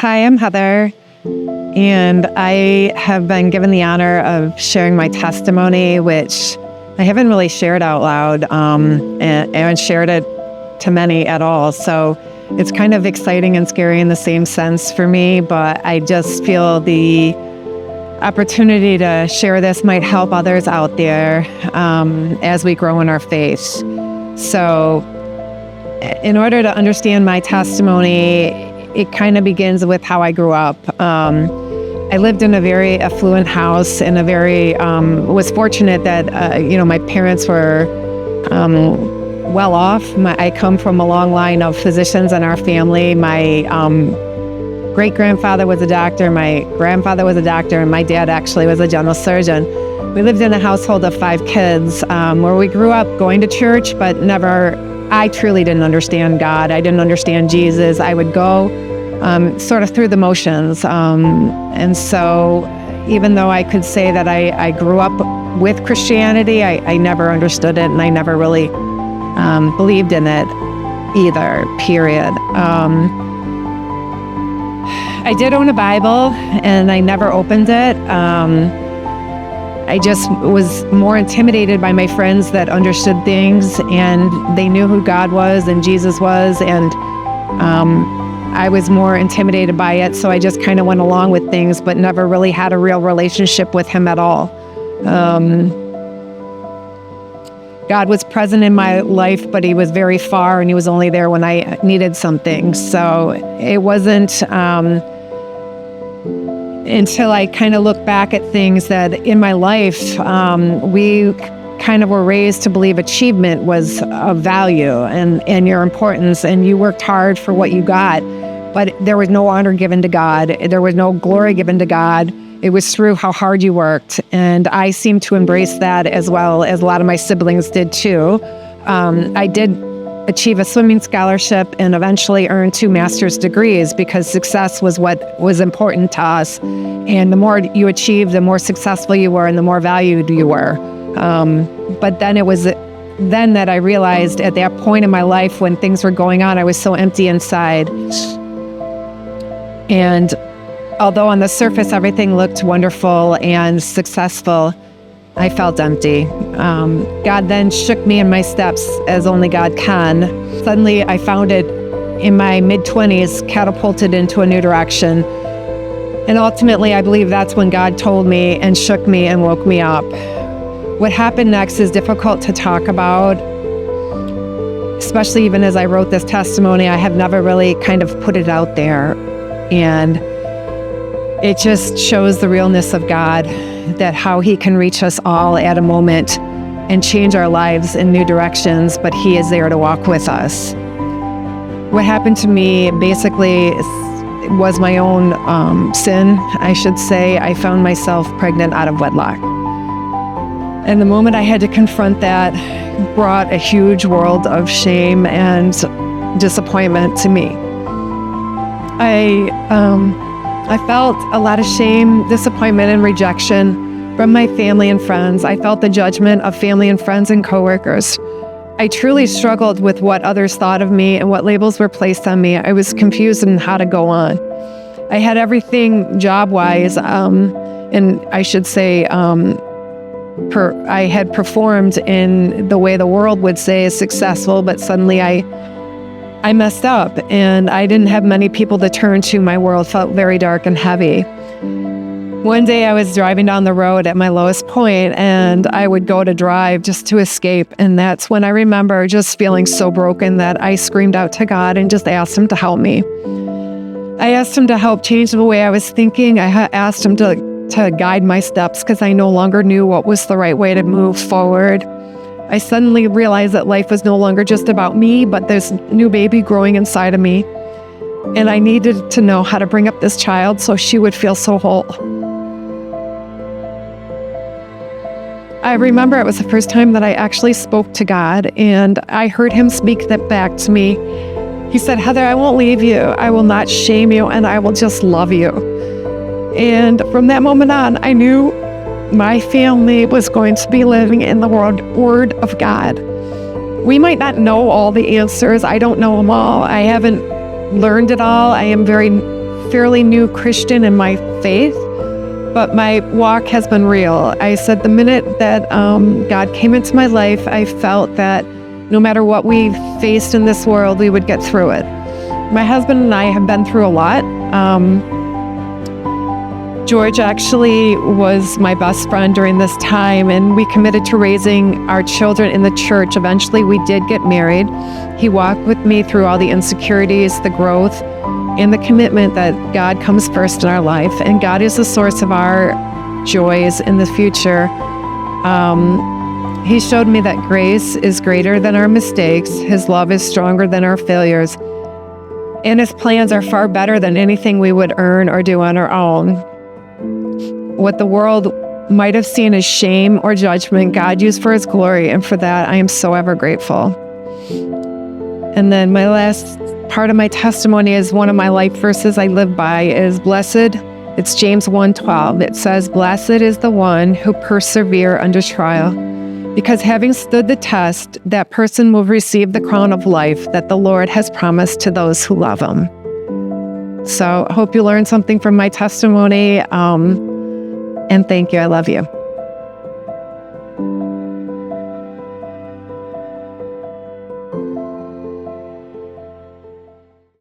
Hi, I'm Heather, and I have been given the honor of sharing my testimony, which I haven't really shared out loud, and shared it to many at all. So it's kind of exciting and scary in the same sense for me, but I just feel the opportunity to share this might help others out there as we grow in our faith. So in order to understand my testimony, it kind of begins with how I grew up. I lived in a very affluent house and was fortunate that, my parents were well off. I come from a long line of physicians in our family. My great-grandfather was a doctor, my grandfather was a doctor, and my dad actually was a general surgeon. We lived in a household of 5 kids where we grew up going to church, but I truly didn't understand God. I didn't understand Jesus. I would go sort of through the motions. And so even though I could say that I grew up with Christianity, I never understood it, and I never really believed in it either, period. I did own a Bible, and I never opened it. I just was more intimidated by my friends that understood things, and they knew who God was and Jesus was, and I was more intimidated by it, so I just kind of went along with things, but never really had a real relationship with Him at all. God was present in my life, but He was very far, and He was only there when I needed something. So it wasn't until I kind of look back at things that in my life, we kind of were raised to believe achievement was of value and your importance, and you worked hard for what you got, but there was no honor given to God. There was no glory given to God. It was through how hard you worked, and I seemed to embrace that as well as a lot of my siblings did too. I did achieve a swimming scholarship and eventually earned 2 master's degrees because success was what was important to us. And the more you achieved, the more successful you were and the more valued you were. But then it was then that I realized at that point in my life when things were going on, I was so empty inside. And although on the surface everything looked wonderful and successful, I felt empty. God then shook me in my steps as only God can. Suddenly I found it in my mid-20s catapulted into a new direction. And ultimately I believe that's when God told me and shook me and woke me up. What happened next is difficult to talk about, especially even as I wrote this testimony. I have never really kind of put it out there. And it just shows the realness of God, that how He can reach us all at a moment and change our lives in new directions, but He is there to walk with us. What happened to me basically was my own sin, I should say. I found myself pregnant out of wedlock. And the moment I had to confront that brought a huge world of shame and disappointment to me. I felt a lot of shame, disappointment, and rejection from my family and friends. I felt the judgment of family and friends and coworkers. I truly struggled with what others thought of me and what labels were placed on me. I was confused in how to go on. I had everything job-wise, and I should say I had performed in the way the world would say is successful, but suddenly I messed up, and I didn't have many people to turn to. My world felt very dark and heavy. One day I was driving down the road at my lowest point, and I would go to drive just to escape. And that's when I remember just feeling so broken that I screamed out to God and just asked Him to help me. I asked Him to help change the way I was thinking. I asked Him to guide my steps because I no longer knew what was the right way to move forward. I suddenly realized that life was no longer just about me, but there's a new baby growing inside of me. And I needed to know how to bring up this child so she would feel so whole. I remember it was the first time that I actually spoke to God, and I heard Him speak that back to me. He said, "Heather, I won't leave you. I will not shame you, and I will just love you." And from that moment on, I knew my family was going to be living in the Word of God. We might not know all the answers. I don't know them all. I haven't learned it all. I am very fairly new Christian in my faith, but my walk has been real. I said the minute that God came into my life, I felt that no matter what we faced in this world, we would get through it. My husband and I have been through a lot. George actually was my best friend during this time, and we committed to raising our children in the church. Eventually, we did get married. He walked with me through all the insecurities, the growth, and the commitment that God comes first in our life, and God is the source of our joys in the future. He showed me that grace is greater than our mistakes. His love is stronger than our failures, and His plans are far better than anything we would earn or do on our own. What the world might have seen as shame or judgment, God used for His glory, and for that I am so ever grateful. And then my last part of my testimony is one of my life verses I live by is blessed. It's James 1:12. It says, "Blessed is the one who persevere under trial, because having stood the test, that person will receive the crown of life that the Lord has promised to those who love Him." So I hope you learned something from my testimony. And thank you. I love you.